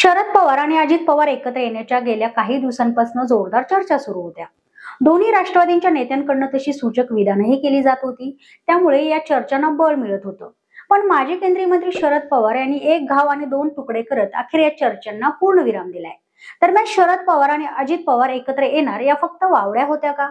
शरद पवार आणि अजित पवार एकत्र येण्याच्या गेल्या काही दिवसांपासून जोरदार चर्चा सुरू होत्या। दोन्ही राष्ट्रवादींच्या नेत्यांकडून तशी सूचक विधानही केली जात होती, त्यामुळे या चर्चांना बळ मिळत होतं। पण माजी केंद्रीय मंत्री शरद पवार यांनी एक घाव आणि दोन तुकडे करत अखेर या चर्चांना पूर्णविराम दिलाय। दरम्यान शरद पवार आणि अजित पवार एकत्र येणार या फक्त वावड्या होत्या का?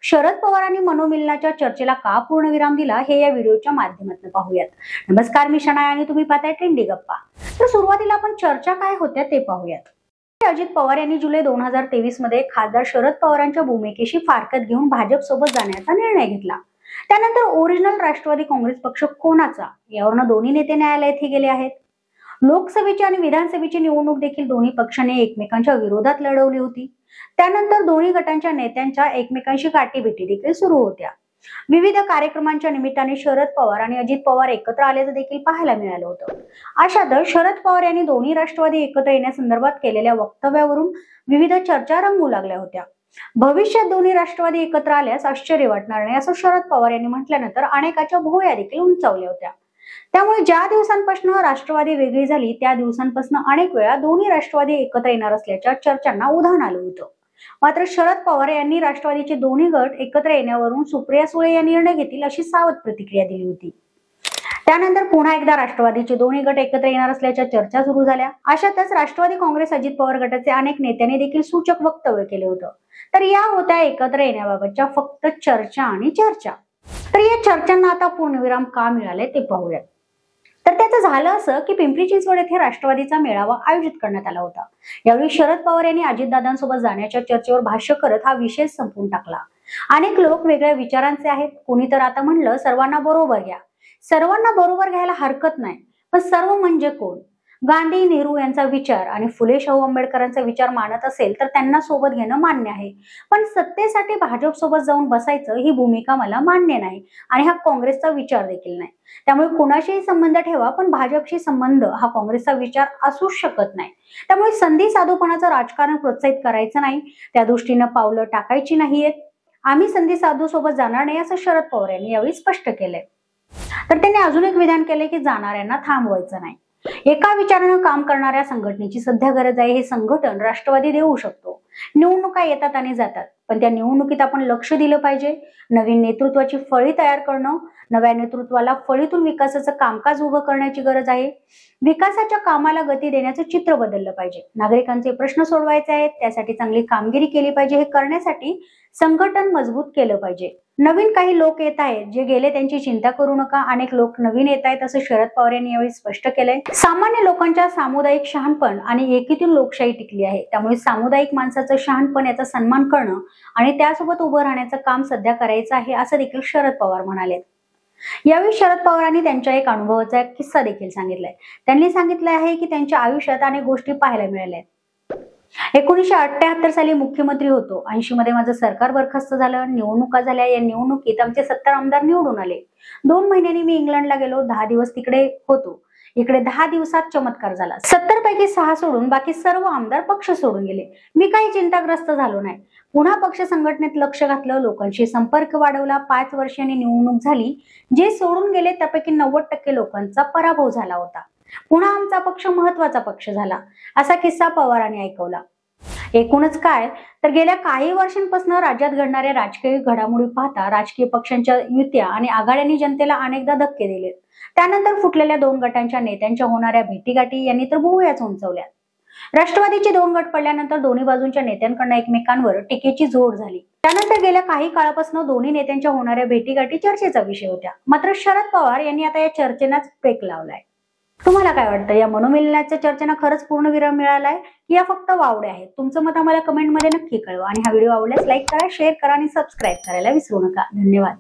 शरद पवारांनी मनोमिलनाच्या चर्चेला का पूर्णविराम दिला हे या व्हिडिओच्या माध्यमातून पाहूयात। नमस्कार, मी शनाया आणि तुम्ही पाहताय ट्रेंडी गप्पा। तर सुरुवातीला आपण चर्चा काय होत्या ते पाहूयात। अजित पवार यांनी जुलै 2023 मध्ये खासदार शरद पवारांच्या भूमिकेशी फारकत घेऊन भाजप सोबत जाण्याचा निर्णय घेतला। त्यानंतर ओरिजिनल राष्ट्रवादी काँग्रेस पक्ष कोणाचा यावरून दोन्ही नेते न्यायालयातही गेले आहेत। लोकसभेची आणि विधानसभेची निवडणूक देखील दोन्ही पक्षांनी एकमेकांच्या विरोधात लढवली होती। त्यानंतर दोन्ही गटांच्या नेत्यांच्या एकमेकांशी गाठीभेटी देखील सुरू होत्या। विविध कार्यक्रमांच्या निमित्ताने शरद पवार आणि अजित पवार एकत्र आल्याचं देखील पाहायला मिळालं होतं। अशातच शरद पवार यांनी दोन्ही राष्ट्रवादी एकत्र येण्यासंदर्भात केलेल्या वक्तव्यावरून विविध चर्चा रंगू लागल्या होत्या। भविष्यात दोन्ही राष्ट्रवादी एकत्र आल्यास आश्चर्य वाटणार नाही असं शरद पवार यांनी म्हटल्यानंतर अनेकाच्या भुवया देखील उंचावल्या होत्या। त्यामुळे ज्या दिवसांपासून राष्ट्रवादी वेगळी झाली त्या दिवसांपासून अनेक वेळा दोन्ही राष्ट्रवादी एकत्र येणार असल्याच्या चर्चांना उधाण आलं होतं। मात्र शरद पवार यांनी राष्ट्रवादीचे दोन्ही गट एकत्र येण्यावरून सुप्रिया सुळे या निर्णय घेतील अशी सावध प्रतिक्रिया दिली होती। त्यानंतर पुन्हा एकदा राष्ट्रवादीचे दोन्ही गट एकत्र येणार असल्याच्या चर्चा सुरू झाल्या। अशातच राष्ट्रवादी काँग्रेस अजित पवार गटाचे अनेक नेत्यांनी देखील सूचक वक्तव्य केले होतं। तर या होत्या एकत्र येण्याबाबतच्या फक्त चर्चा आणि चर्चा। तर या चर्चांना आता पूर्णविराम का मिळाले ते पाहूयात। तर त्याचं झालं असं की पिंपरी चिंचवड येथे राष्ट्रवादीचा मेळावा आयोजित करण्यात आला होता। यावेळी शरद पवार यांनी अजितदादांसोबत जाण्याच्या चर्चेवर भाष्य करत हा विषय संपवून टाकला। अनेक लोक वेगळ्या विचारांचे आहेत, कोणी तर आता म्हणलं सर्वांना बरोबर घ्या। सर्वांना बरोबर घ्यायला हरकत नाही, पण सर्व म्हणजे कोण? गांधी नेहरू यांचा विचार आणि फुले शाहू आंबेडकरांचा विचार मानत असेल तर त्यांना सोबत घेणं मान्य आहे, पण सत्तेसाठी भाजप सोबत जाऊन बसायचं ही भूमिका मला मान्य नाही आणि हा काँग्रेसचा विचार देखील नाही। त्यामुळे कुणाशीही संबंध ठेवा, पण भाजपशी संबंध हा काँग्रेसचा विचार असूच शकत नाही। त्यामुळे संधी साधूपणाचं राजकारण प्रोत्साहित करायचं नाही, त्या दृष्टीनं पावलं टाकायची नाहीयेत। आम्ही संधी साधू सोबत जाणार नाही असं शरद पवार यांनी यावेळी स्पष्ट केलंय। तर त्यांनी अजून एक विधान केले की जाणाऱ्यांना थांबवायचं नाही। एका विचारानं काम करणाऱ्या संघटनेची सध्या गरज आहे, हे संघटन राष्ट्रवादी देऊ शकतो। निवडणुका येतात आणि जातात, पण त्या निवडणुकीत आपण लक्ष दिलं पाहिजे। नवीन नेतृत्वाची फळी तयार करणं, नव्या नेतृत्वाला फळीतून विकासाचं कामकाज उभं करण्याची गरज आहे। विकासाच्या कामाला गती देण्याचं चित्र बदललं पाहिजे। नागरिकांचे प्रश्न सोडवायचे आहेत, त्यासाठी चांगली कामगिरी केली पाहिजे। हे करण्यासाठी संघटन मजबूत केलं पाहिजे। नवीन काही लोक येत आहेत, जे गेले त्यांची चिंता करू नका। अनेक लोक नवीन येत आहेत असं शरद पवार यांनी यावेळी स्पष्ट केलंय। सामान्य लोकांच्या सामुदायिक शहाणपण आणि एकीतून लोकशाही टिकली आहे, त्यामुळे सामुदायिक माणसाचं शहाणपण याचा सन्मान करणं आणि त्यासोबत उभं राहण्याचं काम सध्या करायचं आहे असं देखील शरद पवार म्हणाले। यावेळी शरद पवारांनी त्यांच्या एक अनुभवाचा किस्सा देखील सांगितलाय। त्यांनी सांगितलं आहे की त्यांच्या आयुष्यात अनेक गोष्टी पाहायला मिळाल्या। 1978 साली मुख्यमंत्री होतो, 80 मध्ये माझं सरकार बरखास्त झालं, निवडणुका झाल्या। या निवडणुकीत आमचे 70 आमदार निवडून आले। 2 महिन्यांनी मी इंग्लंडला गेलो, 10 दिवस तिकडे होतो। इकडे 10 दिवसात चमत्कार झाला। 70 पैकी 6 सोडून बाकी सर्व आमदार पक्ष सोडून गेले। मी काही चिंताग्रस्त झालो नाही। पुन्हा पक्ष संघटनेत लक्ष घातलं, लोकांशी संपर्क वाढवला। 5 वर्षांनी निवडणूक झाली, जे सोडून गेले त्यापैकी 90% लोकांचा पराभव झाला होता। पुन्हा आमचा पक्ष महत्वाचा पक्ष झाला, असा किस्सा पवारांनी ऐकवला। एकूणच काय तर गेल्या काही वर्षांपासून राज्यात घडणाऱ्या राजकीय घडामोडी पाहता राजकीय पक्षांच्या युत्या आणि आघाड्यांनी जनतेला अनेकदा धक्के दिले। त्यानंतर फुटलेल्या 2 गटांच्या नेत्यांच्या होणाऱ्या भेटीगाठी यांनी तर भुवयाच उंचावल्या। राष्ट्रवादीचे 2 गट पडल्यानंतर दोन्ही बाजूंच्या नेत्यांकडून एकमेकांवर टीकेची जोड झाली। त्यानंतर गेल्या काही काळापासून दोन्ही नेत्यांच्या होणाऱ्या भेटीगाठी चर्चेचा विषय होत्या। मात्र शरद पवार यांनी आता या चर्चेनाच ब्रेक लावलाय। तुम्हाला काय वाटतं, या मनोमिलनाच्या चर्चेना खरंच पूर्णविराम मिळालाय की या फक्त वावड्या आहेत? तुमचं मत आम्हाला कमेंटमध्ये नक्की कळवा आणि हा व्हिडिओ आवडल्यास लाईक करा, शेअर करा आणि सबस्क्राईब करायला विसरू नका। धन्यवाद।